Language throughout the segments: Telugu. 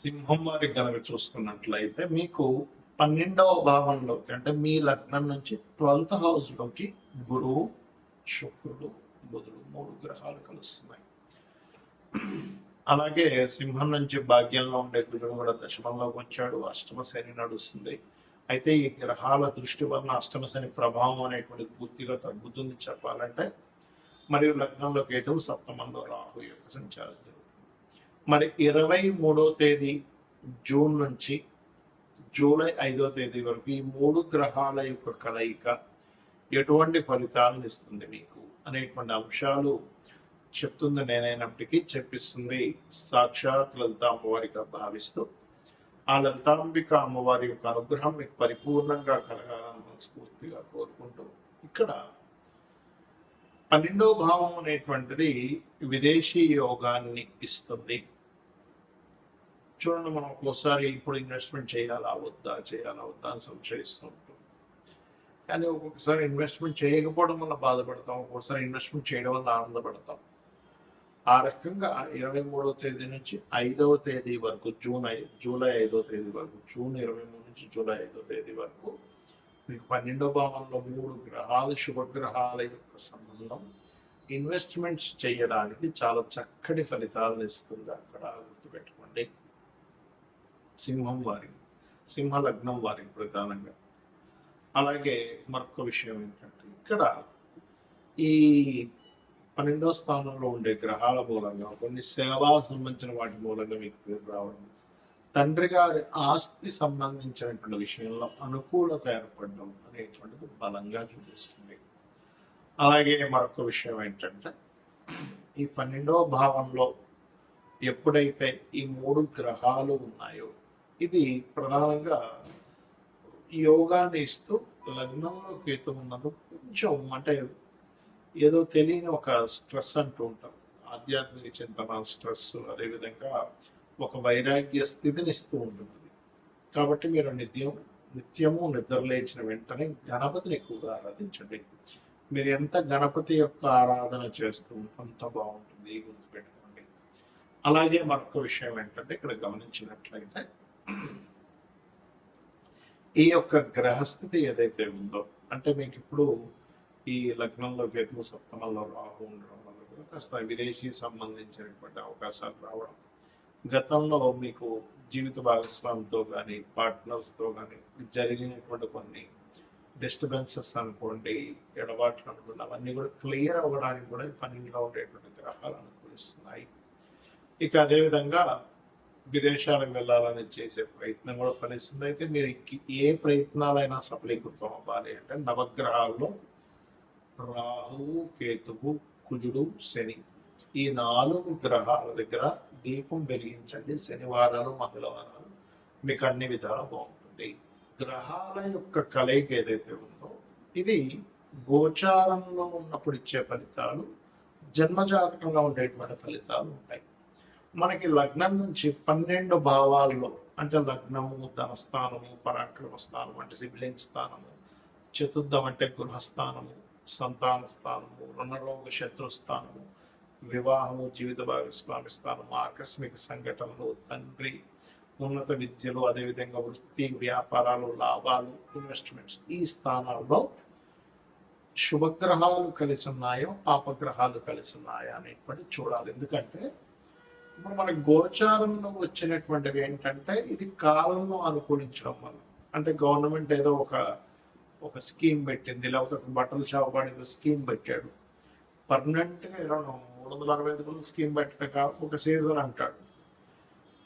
సింహం వారికి కనుక చూసుకున్నట్లయితే మీకు 12వ భావంలోకి అంటే మీ లగ్నం నుంచి 12th హౌస్లోకి గురువు, శుక్రుడు, బుధుడు 3 గ్రహాలు కలుస్తున్నాయి. అలాగే సింహం నుంచి భాగ్యంలో ఉండే కుజుడు కూడా దశమంలోకి వచ్చాడు. అష్టమ శని నడుస్తుంది. అయితే ఈ గ్రహాల దృష్టి వలన అష్టమ శని ప్రభావం అనేటువంటిది పూర్తిగా తగ్గుతుంది చెప్పాలంటే. మరియు లగ్నంలో కేతువు, సప్తమంలో రాహు యొక్క సంచారం జరుగుతుంది. మరి 23వ తేదీ జూన్ నుంచి జూలై 5వ తేదీ వరకు ఈ 3 గ్రహాల యొక్క కలయిక ఎటువంటి ఫలితాలను ఇస్తుంది మీకు అనేటువంటి అంశాలు చెప్తుంది నేనైనప్పటికీ చెప్పిస్తుంది సాక్షాత్ లలిత అమ్మవారిగా భావిస్తూ ఆ లలితాంబిక అమ్మవారి యొక్క అనుగ్రహం మీకు పరిపూర్ణంగా కలగాలని మనస్ఫూర్తిగా కోరుకుంటూ ఇక్కడ 12వ భావం అనేటువంటిది విదేశీ యోగాన్ని ఇస్తుంది. చూడండి, మనం ఒక్కోసారి ఇప్పుడు ఇన్వెస్ట్మెంట్ చేయాలా వద్దా అని సంశయిస్తూ ఉంటాం. కానీ ఒక్కొక్కసారి ఇన్వెస్ట్మెంట్ చేయకపోవడం వల్ల బాధపడతాం, ఒక్కొక్కసారి ఇన్వెస్ట్మెంట్ చేయడం వల్ల ఆనందపడతాం. ఆ రకంగా 23వ తేదీ నుంచి 5వ తేదీ వరకు జూలై 5వ తేదీ వరకు, జూన్ 23 నుంచి జూలై 5వ తేదీ వరకు మీకు 12వ భావంలో 3 గ్రహాలు, శుభగ్రహాల యొక్క సంబంధం ఇన్వెస్ట్మెంట్స్ చేయడానికి చాలా చక్కటి ఫలితాలను ఇస్తుంది. అక్కడ గుర్తుపెట్టుకోండి. సింహ లగ్నం వారికి ప్రధానంగా. అలాగే మరొక విషయం ఏంటంటే ఇక్కడ ఈ 12వ స్థానంలో ఉండే గ్రహాల మూలంగా కొన్ని సేవా సంబంధించిన వాటి మూలంగా మీకు పేరు రావడం, తండ్రి గారి ఆస్తి సంబంధించినటువంటి విషయంలో అనుకూలత ఏర్పడడం అనేటువంటిది బలంగా చూపిస్తుంది. అలాగే మరొక విషయం ఏంటంటే ఈ 12వ భావంలో ఎప్పుడైతే ఈ 3 గ్రహాలు ఉన్నాయో ఇది ప్రధానంగా యోగాన్ని ఇస్తూ లగ్నంలో కేతు ఉన్నది కొంచెం అంటే ఏదో తెలియని ఒక స్ట్రెస్ అంటూ ఉంటాం, ఆధ్యాత్మిక చింతన స్ట్రెస్, అదేవిధంగా ఒక వైరాగ్య స్థితిని ఇస్తూ ఉంటుంది. కాబట్టి మీరు నిత్యము నిద్రలేచిన వెంటనే గణపతిని ఎక్కువగా ఆరాధించండి. మీరు ఎంత గణపతి యొక్క ఆరాధన చేస్తూ అంత బాగుంటుంది, గుర్తుపెట్టుకోండి. అలాగే మరొక విషయం ఏంటంటే ఇక్కడ గమనించినట్లయితే ఈ యొక్క గ్రహస్థితి ఏదైతే ఉందో అంటే మీకు ఇప్పుడు ఈ లగ్నంలో కేతువు, సప్తమంలో రాహు ఉండడం వల్ల కూడా కాస్త విదేశీ సంబంధించినటువంటి అవకాశాలు రావడం, గతంలో మీకు జీవిత భాగస్వామితో కానీ పార్ట్నర్స్తో కానీ జరిగినటువంటి కొన్ని డిస్టర్బెన్సెస్ అనుకోండి, ఎడబాట్లు అనుకోండి, అవన్నీ కూడా క్లియర్ అవ్వడానికి కూడా 12లో ఉండేటువంటి గ్రహాలు అనుకూలిస్తున్నాయి. ఇక అదేవిధంగా విదేశాలకు వెళ్ళాలని చేసే ప్రయత్నం కూడా ఫలిస్తుంది. అయితే మీరు ఏ ప్రయత్నాలైనా సఫలీకృతం అవ్వాలి అంటే నవగ్రహాల్లో రాహువు, కేతువు, కుజుడు, శని ఈ 4 గ్రహాల దగ్గర దీపం వెలిగించండి. శనివారాలు, మంగళవారాలు మీకు అన్ని విధాలు బాగుంటుంది. గ్రహాల యొక్క కలయిక ఏదైతే ఉందో ఇది గోచారంలో ఉన్నప్పుడు ఇచ్చే ఫలితాలు, జన్మజాతకంగా ఉండేటువంటి ఫలితాలు ఉంటాయి. మనకి లగ్నం నుంచి 12 భావాల్లో అంటే లగ్నము, ధనస్థానము, పరాక్రమ స్థానం అంటే సిబ్లింగ్ స్థానము, చతుర్థం అంటే గృహస్థానము, సంతాన స్థానము, రుణరోగ శత్రుస్థానము, వివాహము, జీవిత భాగస్వామి స్థానము, ఆకస్మిక సంఘటనలు, తండ్రి, ఉన్నత విద్యలు, అదేవిధంగా వృత్తి, వ్యాపారాలు, లాభాలు, ఇన్వెస్ట్మెంట్స్ ఈ స్థానాల్లో శుభగ్రహాలు కలిసి ఉన్నాయో పాపగ్రహాలు కలిసి ఉన్నాయా అనేటువంటి చూడాలి. ఎందుకంటే ఇప్పుడు మన గోచారంలో వచ్చినటువంటివి ఏంటంటే ఇది కాలంలో అనుకూలించడం వల్ల, అంటే గవర్నమెంట్ ఏదో ఒక స్కీమ్ పెట్టింది, లేకపోతే ఒక బట్టల షాప్ వాడు స్కీమ్ పెట్టాడు, పర్మనెంట్గా 365 రోజులు స్కీమ్ పెట్టక ఒక సీజన్ అంటాడు,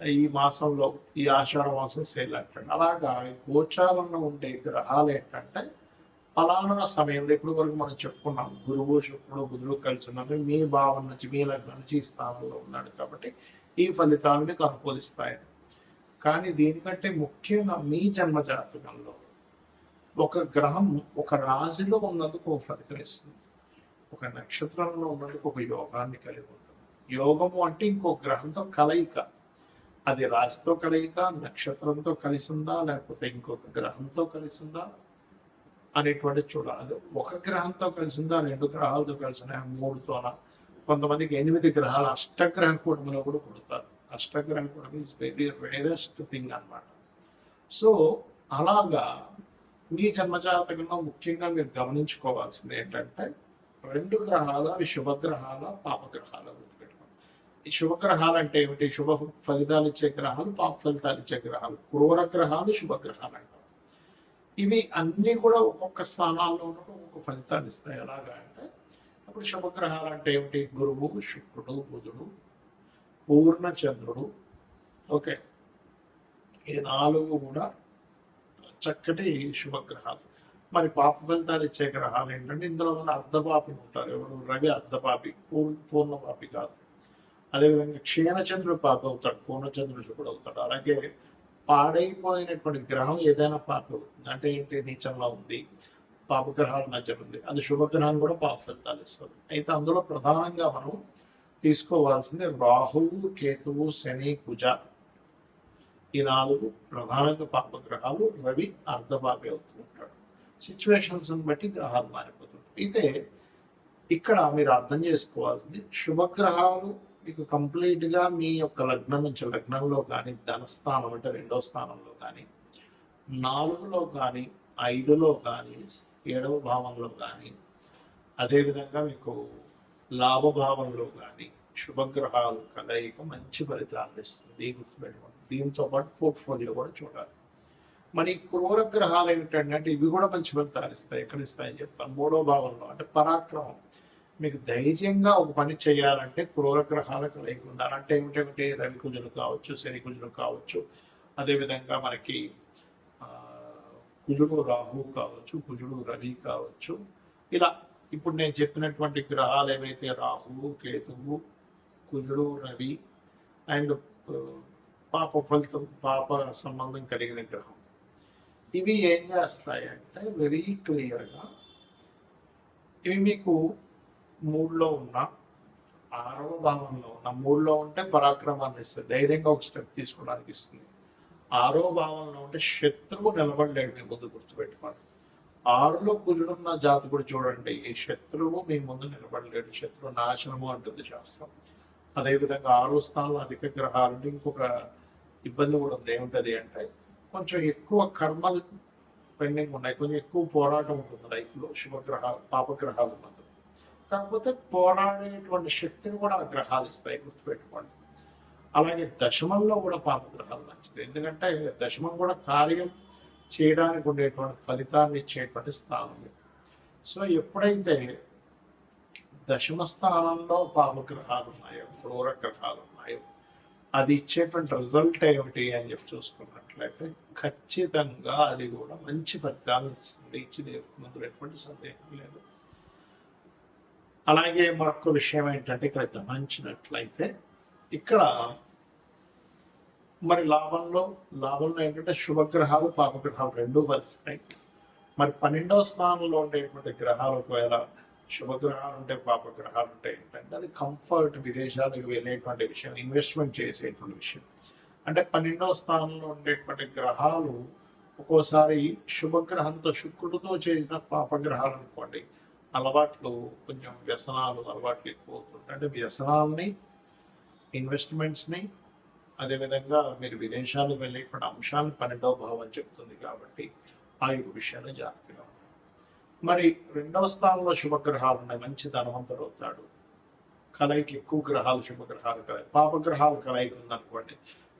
ఈ మాసంలో ఈ ఆషాఢ మాసం సేల్ అంటాడు. అలాగా గోచారంలో ఉండే గ్రహాలు ఏంటంటే ఫలానా సమయంలో ఇప్పుడు వరకు మనం చెప్పుకున్నాం, గురువు, శుక్రుడు, బుధుడు కలిసి ఉన్నది మీ భావం నుంచి మీ లగ్నం నుంచి ఈ స్థానంలో ఉన్నాడు కాబట్టి ఈ ఫలితాలు మీకు అనుకూలిస్తాయి. కానీ దీనికంటే ముఖ్యంగా మీ జన్మ జాతకంలో ఒక గ్రహం ఒక రాశిలో ఉన్నందుకు ఒక ఫలితం ఇస్తుంది, ఒక నక్షత్రంలో ఉన్నందుకు ఒక యోగాన్ని కలిగి ఉంటుంది. యోగము అంటే ఇంకో గ్రహంతో కలయిక, అది రాశితో కలయిక, నక్షత్రంతో కలిసి ఉందా లేకపోతే ఇంకొక గ్రహంతో కలిసి ఉందా అనేటువంటి చూడాలి. ఒక గ్రహంతో కలిసి ఉందా, 2 గ్రహాలతో కలిసి ఉన్నాయా, 3తోనా, కొంతమందికి 8 గ్రహాలు అష్టగ్రహ కూటమిలో కూడా పుడతారు. అష్టగ్రహ కూటమి ఇస్ వెరీ రేరెస్ట్ థింగ్ అన్నమాట. సో అలాగా మీ జన్మజాతకంలో ముఖ్యంగా మీరు గమనించుకోవాల్సింది ఏంటంటే 2 గ్రహాలు అవి శుభగ్రహాల పాపగ్రహాల గుర్తుపెట్టుకోండి. ఈ శుభగ్రహాలు అంటే ఏమిటి? శుభ ఫలితాలు ఇచ్చే గ్రహాలు, పాప ఫలితాలు ఇచ్చే గ్రహాలు. క్రూర గ్రహాలు శుభగ్రహాలు అంటారు. ఇవి అన్ని కూడా ఒక్కొక్క స్థానాల్లో ఒక్కొక్క ఫలితాలు ఇస్తాయి. ఎలాగా అంటే ఇప్పుడు శుభగ్రహాలు అంటే ఏమిటి? గురువు, శుక్రుడు, బుధుడు, పూర్ణ చంద్రుడు. ఓకే, ఈ 4 కూడా చక్కటి శుభగ్రహాలు. మరి పాప ఫలితాలు ఇచ్చే గ్రహాలు ఏంటంటే ఇందులో ఉన్న అర్ధపాపి ఉంటారు. ఎవరు? రవి అర్ధపాపి, పూర్ణపాపి కాదు. అదేవిధంగా క్షీణచంద్రుడు పాపి అవుతాడు, పూర్ణచంద్రుడు శుభుడు అవుతాడు. అలాగే పాడైపోయినటువంటి గ్రహం ఏదైనా పాపి అవుతుంది. అంటే ఏంటి? నీచంలో ఉంది, పాపగ్రహాల మధ్య ఉంది, అది శుభగ్రహం కూడా పాప ఫలితాలు ఇస్తుంది. అయితే అందులో ప్రధానంగా మనం తీసుకోవాల్సింది రాహువు, కేతువు, శని, కుజ. ఈ 4 ప్రధానంగా పాపగ్రహాలు. రవి అర్ధపాపి అవుతూ ఉంటాడు. సిచ్యువేషన్స్ బట్టి గ్రహాలు మారిపోతుంటాయి. అయితే ఇక్కడ మీరు అర్థం చేసుకోవాల్సింది శుభగ్రహాలు మీకు కంప్లీట్గా మీ యొక్క లగ్నం నుంచి, లగ్నంలో కానీ, ధనస్థానం అంటే 2వ స్థానంలో కానీ, 4లో కానీ, 5లో కానీ, 7వ భావంలో కానీ, అదేవిధంగా మీకు లాభభావంలో కానీ శుభగ్రహాలు కలయిక మంచి ఫలితాలను ఇస్తుంది. గుర్తుపెట్టుకోండి. దీంతో పాటు పోర్ట్ఫోలియో కూడా చూడాలి. మరి క్రూర గ్రహాలు ఏమిటంటే ఇవి కూడా మంచి ఫలితాలు ఇస్తాయి. ఎక్కడ ఇస్తాయని చెప్తాను. 3వ భావంలో అంటే పరాక్రమం. మీకు ధైర్యంగా ఒక పని చేయాలంటే క్రూర గ్రహాలు కలిగి ఉండాలి. అంటే ఏమిటంటే రవి కుజులు కావచ్చు, శని కుజులు కావచ్చు, అదేవిధంగా మనకి కుజుడు రాహు కావచ్చు, కుజుడు రవి కావచ్చు. ఇలా ఇప్పుడు నేను చెప్పినటువంటి గ్రహాలు ఏవైతే రాహువు, కేతువు, కుజుడు, రవి అండ్ పాప ఫలితం, పాప సంబంధం కలిగిన గ్రహం, ఇవి ఏం చేస్తాయంటే వెరీ క్లియర్గా ఇవి మీకు 3లో ఉన్న, 6వ భావంలో ఉన్న, 3లో ఉంటే పరాక్రమాన్ని ఇస్తుంది, ధైర్యంగా ఒక స్టెప్ తీసుకోవడానికి ఇస్తుంది. 6వ భావంలో ఉంటే శత్రువు నిలబడలేడు మీ ముందు. గుర్తుపెట్టుకోండి. 6లో కుజుడున్న జాతకుడు చూడండి, ఈ శత్రువు మీ ముందు నిలబడలేడు. శత్రువు నాశనము అంటుంది శాస్త్రం. అదేవిధంగా 6వ స్థానంలో అధిక గ్రహాలు ఇంకొక ఇబ్బంది కూడా ఉంది. ఏముంటుంది అంటే కొంచెం ఎక్కువ కర్మలు పెండింగ్ ఉన్నాయి, కొంచెం ఎక్కువ పోరాటం ఉంటుంది లైఫ్లో శుభగ్రహాలు పాపగ్రహాలు ఉన్నది. కాకపోతే పోరాడేటువంటి శక్తిని కూడా ఆ గ్రహాలు ఇస్తాయి. గుర్తుపెట్టుకోండి. అలాగే దశమంలో కూడా పాపగ్రహాలు మంచిది. ఎందుకంటే దశమం కూడా కార్యం చేయడానికి ఉండేటువంటి ఫలితాన్ని ఇచ్చేటువంటి స్థానం. సో ఎప్పుడైతే దశమ స్థానంలో పాపగ్రహాలు ఉన్నాయో, క్రూర గ్రహాలు ఉన్నాయో, అది ఇచ్చేటువంటి రిజల్ట్ ఏమిటి అని చెప్పి చూసుకున్నట్లయితే ఖచ్చితంగా అది కూడా మంచి ఫలితాలు ఇస్తుంది. ఇచ్చింది ఎటువంటి సందేహం లేదు. అలాగే మరొక విషయం ఏంటంటే ఇక్కడ గమనించినట్లయితే ఇక్కడ మరి లాభంలో ఏంటంటే శుభగ్రహాలు, పాపగ్రహాలు 2 ఫలిస్తాయి. మరి 12వ స్థానంలో ఉండేటువంటి గ్రహాలు ఒకవేళ శుభగ్రహాలు ఉంటే, పాపగ్రహాలు ఉంటే ఏంటంటే అది కంఫర్ట్, విదేశాలకు వెళ్ళేటువంటి విషయం, ఇన్వెస్ట్మెంట్ చేసేటువంటి విషయం. అంటే 12వ స్థానంలో ఉండేటువంటి గ్రహాలు ఒక్కోసారి శుభగ్రహంతో, శుక్రుడితో చేసిన పాపగ్రహాలు అనుకోండి, అలవాట్లు కొంచెం వ్యసనాలు అలవాట్లు ఎక్కువ అవుతుంటాయి. అంటే వ్యసనాలని, ఇన్వెస్ట్మెంట్స్ని, అదేవిధంగా మీరు విదేశాలకు వెళ్ళేటువంటి అంశాలను 12వ భావం చెప్తుంది. కాబట్టి ఆ యొక్క విషయాన్ని జాగ్రత్తగా ఉంటాయి. మరి 2వ స్థానంలో శుభగ్రహాలు ఉన్నాయి, మంచి ధనవంతుడు అవుతాడు. కలయిక ఎక్కువ గ్రహాలు, శుభగ్రహాలు కలయిక, పాపగ్రహాలు కలయిక ఉందనుకోండి,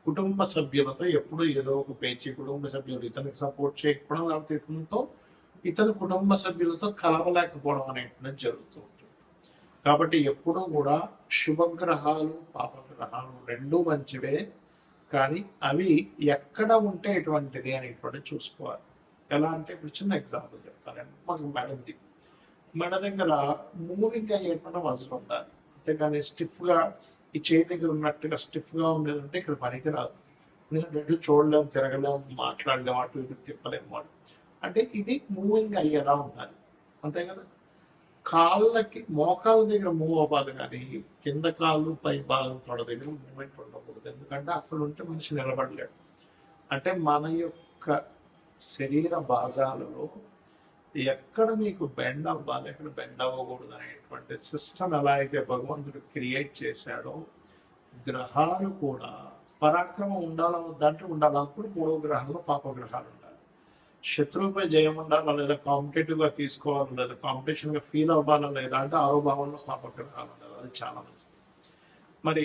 కుటుంబ సభ్యులతో ఎప్పుడు ఏదో ఒక పేచి, కుటుంబ సభ్యులు ఇతనికి సపోర్ట్ చేయకపోవడం, లేకపోతే ఇతను కుటుంబ సభ్యులతో కలవలేకపోవడం అనేటువంటిది జరుగుతూ ఉంటుంది. కాబట్టి ఎప్పుడూ కూడా శుభగ్రహాలు, పాపగ్రహాలు 2 మంచివే, కానీ అవి ఎక్కడ ఉంటే ఎటువంటిది అనేటువంటిది చూసుకోవాలి. ఎలా అంటే ఇప్పుడు చిన్న ఎగ్జాంపుల్ చెప్తానండి. మాకు మెడ ఉంది, మెడ దగ్గర మూవింగ్ అయ్యేటువంటి మజిల్ ఉండాలి. అంతేగాని స్టిఫ్గా ఈ చేతి దగ్గర ఉన్నట్టుగా స్టిఫ్గా ఉండేదంటే ఇక్కడ పనికిరాదు. ఎందుకంటే చూడలేము, తిరగలేము, మాట్లాడలేము, అటు ఇటు తిప్పలేము. అంటే ఇది మూవింగ్ అయ్యేలా ఉండాలి, అంతే కదా. కాళ్ళకి, మోకాళ్ళ దగ్గర మూవ్ అవ్వాలి, కానీ కింద కాళ్ళు, పై భాగం తొడ దగ్గర మూమెంట్ ఉండకూడదు. ఎందుకంటే అక్కడ ఉంటే మనిషి నిలబడలేడు. అంటే మన యొక్క శరీర భాగాలలో ఎక్కడ మీకు బెండ్ అవ్వాలి, ఎక్కడ బెండ్ అవ్వకూడదు అనేటువంటి సిస్టమ్ ఎలా అయితే భగవంతుడు క్రియేట్ చేశాడో గ్రహాలు కూడా పరాక్రమం ఉండాలా వద్దంటే ఉండాలి. అప్పుడు 3వ గ్రహంలో పాపగ్రహాలు ఉండాలి. శత్రువుపై జయం ఉండాలా లేదా కాంపిటేటివ్గా తీసుకోవాలి లేదా కాంపిటీషన్గా ఫీల్ అవ్వాలా లేదా అంటే 6వ భావంలో పాపగ్రహాలు ఉండాలి. అది చాలా మంచిది. మరి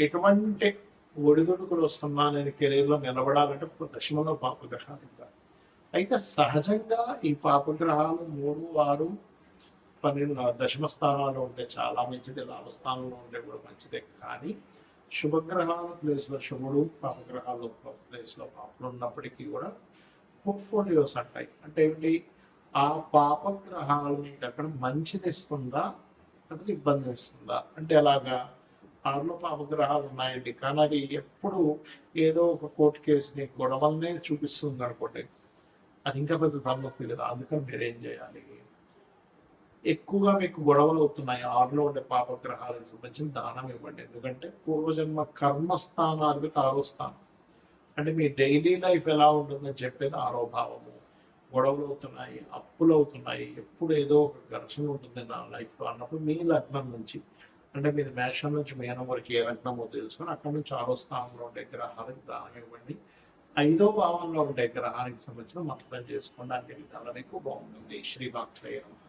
ఎటువంటి ఒడిదుడుకులు వస్తున్నా నేను కెరీర్లో నిలబడాలంటే దశమంలో పాపగ్రహాలు ఉండాలి. అయితే సహజంగా ఈ పాపగ్రహాలు 3, 6, 12 దశమ స్థానాల్లో ఉంటే చాలా మంచిది. లాభస్థానంలో ఉంటే కూడా మంచిదే. కానీ శుభగ్రహాల ప్లేస్లో శుభుడు, పాపగ్రహాలు ప్లేస్లో పాపలు ఉన్నప్పటికీ కూడా పోర్ట్ఫోలియోస్ అంటాయి. అంటే ఏంటి, ఆ పాపగ్రహాలు మీకు అక్కడ మంచిని ఇస్తుందా అంటే ఇబ్బంది ఇస్తుందా అంటే ఎలాగా. 6లో పాపగ్రహాలు ఉన్నాయండి కానీ అది ఎప్పుడు ఏదో ఒక కోర్టు కేసుని గొడవలనే చూపిస్తుంది అనుకోండి, అది ఇంకా పెద్ద తలనొప్పి కదా. అందుకని మీరు ఏం చేయాలి, ఎక్కువగా మీకు గొడవలు అవుతున్నాయి 6లో ఉండే పాపగ్రహాలకు సంబంధించిన దానం ఇవ్వండి. ఎందుకంటే పూర్వజన్మ కర్మస్థానాధిపతి 6వ స్థానం. అంటే మీ డైలీ లైఫ్ ఎలా ఉంటుందని చెప్పేది 6వ భావము. గొడవలు అవుతున్నాయి, అప్పులు అవుతున్నాయి, ఎప్పుడు ఏదో ఒక ఘర్షణ ఉంటుంది నా లైఫ్లో అన్నప్పుడు మీ లగ్నం నుంచి అంటే మీది మేషం నుంచి మీనం వరకు ఏ లగ్నమో తెలుసుకొని అక్కడ నుంచి 6వ స్థానంలో ఉండే గ్రహాలకు దానం ఇవ్వండి. 5వ భావంలో ఉండే గ్రహానికి సంబంధించిన మంత్రం చేసుకోండి. అన్ని విధాలు మీకు బాగుంటుంది. శ్రీమాత్రేయ నమః.